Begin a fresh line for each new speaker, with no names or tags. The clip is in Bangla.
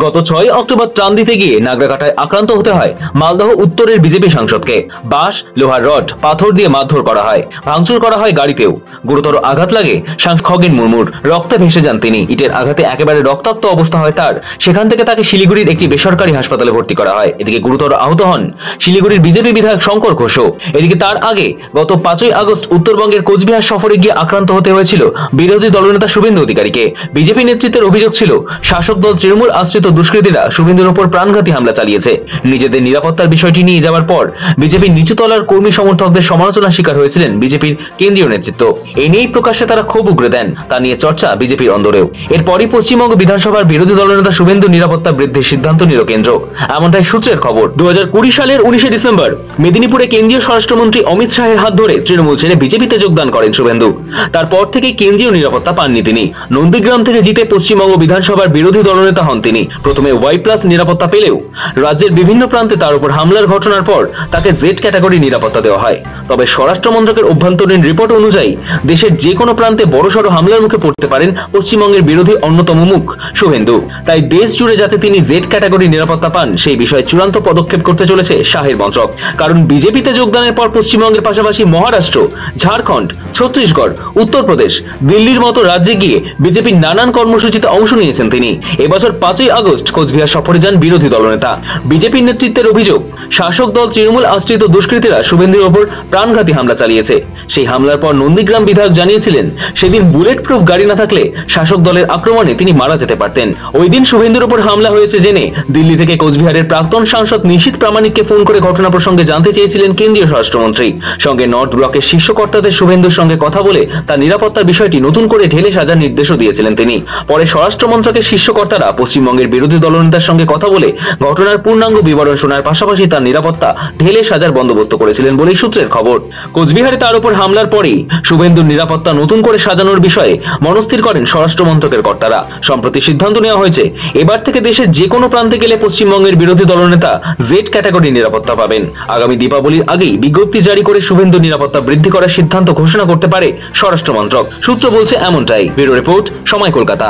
গত 6 অক্টোবর ত্রাণ দিতে গিয়ে নাগরাকাটায় আক্রান্ত হতে হয় মালদহ উত্তরের বিজেপি সাংসদকে। বাঁশ, লোহার রড, পাথর দিয়ে মারধর করা হয়, ভাঙচুর করা হয় গাড়িতেও। গুরুতর আঘাত লাগে সাংসদ খগেন মুর্মুর, রক্তে ভেসে যান তিনি। ইটের আঘাতে একেবারে রক্তাক্ত অবস্থা হয় তার। সেখান থেকে তাকে শিলিগুড়ির একটি বেসরকারি হাসপাতালে ভর্তি করা হয়। এদিকে গুরুতর আহত হন শিলিগুড়ির বিজেপি বিধায়ক শঙ্কর ঘোষও। এদিকে তার আগে গত 5ই আগস্ট উত্তরবঙ্গের কোচবিহার সফরে গিয়ে আক্রান্ত হতে হয়েছিল বিরোধী দলনেতা শুভেন্দু অধিকারীকে। বিজেপি নেতৃত্বের অভিযোগ ছিল শাসক দল তৃণমূল আশ্রিত দুষ্কৃতীরা শুভেন্দুর উপর প্রাণঘাতী হামলা চালিয়েছে। নিজেদের নিরাপত্তার বিষয়টি নিয়ে যাওয়ার পর বিজেপির নিচুতলার কর্মী সমর্থকদের সমালোচনার শিকার হয়েছিলেন বিজেপির কেন্দ্রীয় নেতৃত্ব। এ নিয়েই প্রকাশ্যে তারা ক্ষোভ উগরে দেন। তা নিয়ে চর্চা বিজেপির অন্দরেও। এরপরই পশ্চিমবঙ্গ বিধানসভার বিরোধী দলনেতা শুভেন্দু নিরাপত্তা বৃদ্ধির সিদ্ধান্ত নিল কেন্দ্র, এমনটাই সূত্রের খবর। 2020 সালের 19 ডিসেম্বর মেদিনীপুরে কেন্দ্রীয় স্বরাষ্ট্রমন্ত্রী অমিত শাহের হাত ধরে তৃণমূল ছেড়ে বিজেপিতে যোগদান করেন শুভেন্দু। তারপর থেকে কেন্দ্রীয় নিরাপত্তা পাননি তিনি। নন্দীগ্রাম থেকে জিতে পশ্চিমবঙ্গ বিধানসভার বিরোধী দলনেতা হন তিনি। প্রথমে Y+ নিরাপত্তা পেলেও রাজ্যের বিভিন্ন প্রান্তে তার উপর হামলার ঘটনার পর তাকে Z ক্যাটাগরি নিরাপত্তা দেওয়া হয়। তবে স্বরাষ্ট্র মন্ত্রকের অভ্যন্তরীণ রিপোর্ট অনুযায়ী দেশের যে কোনো প্রান্তে বড়সড় হামলার মুখে পড়তে পারেন পশ্চিমবঙ্গের বিরোধী অন্যতম মুখ শুভেন্দু। তাই দেশ জুড়ে যাতে তিনি Z ক্যাটাগরি নিরাপত্তা পান সেই বিষয়ে চূড়ান্ত পদক্ষেপ করতে চলেছে শাহের মন্ত্রক। কারণ বিজেপিতে যোগদানের পর পশ্চিমবঙ্গের পাশাপাশি মহারাষ্ট্র, ঝাড়খণ্ড, ছত্তিশগড়, উত্তরপ্রদেশ, দিল্লির মতো রাজ্যে গিয়ে বিজেপির নানান কর্মসূচিতে অংশ নিয়েছেন তিনি। এবছর 5ই আগস্ট কোচবিহার সফরে যান বিরোধী দলনেতা। বিজেপির নেতৃত্বের অভিযোগ, শাসক দল তৃণমূল আশ্রিত দুষ্কৃতীরা শুভেন্দুর ওপর প্রাণঘাতী হামলা চালিয়েছে। সেই হামলার পর নন্দীগ্রাম বিধায়ক জানিয়েছিলেন সেদিন বুলেট প্রুফ গাড়ি না থাকলে শাসক দলের আক্রমণে তিনি মারা যেতে পারতেন। ওই দিন শুভেন্দুর ওপর হামলা হয়েছে জেনে দিল্লি থেকে কোচবিহারের প্রাক্তন সাংসদ নিশীথ প্রামাণিককে ফোন করে ঘটনা প্রসঙ্গে জানতে চেয়েছিলেন কেন্দ্রীয় স্বরাষ্ট্রমন্ত্রী। সঙ্গে নর্থ ব্লকের শীর্ষ কর্তাদের শুভেন্দুর সঙ্গে কথা বলে তার নিরাপত্তার বিষয়টি নতুন করে ঢেলে সাজার নির্দেশও দিয়েছিলেন তিনি। পরে স্বরাষ্ট্র মন্ত্রকের শীর্ষ কর্তারা পশ্চিমবঙ্গের বিরোধী দলনেতার সঙ্গে কথা বলে ঘটনার পূর্ণাঙ্গ বিবরণ শোনার পাশাপাশি তার নিরাপত্তা ঢেলে সাজার বন্দোবস্ত করেছিলেন বলেই সূত্রের খবর। কোচবিহারে তার উপর হামলার পরেই শুভেন্দুর নিরাপত্তা নতুন করে সাজানোর বিষয়ে মনস্থির করেন স্বরাষ্ট্র মন্ত্রকের কর্তারা। সম্প্রতি সিদ্ধান্ত নেওয়া হয়েছে এবার থেকে দেশের যে কোনো প্রান্তে গেলে পশ্চিমবঙ্গের বিরোধী দলনেতা Z ক্যাটাগরি নিরাপত্তা পাবেন। আগামী দীপাবলির আগেই বিজ্ঞপ্তি জারি করে শুভেন্দুর নিরাপত্তা বৃদ্ধি করার সিদ্ধান্ত ঘোষণা করতে পারে স্বরাষ্ট্র মন্ত্রক। সূত্র বলছে এমনটাই। ব্যুরো রিপোর্ট, সময়, কলকাতা।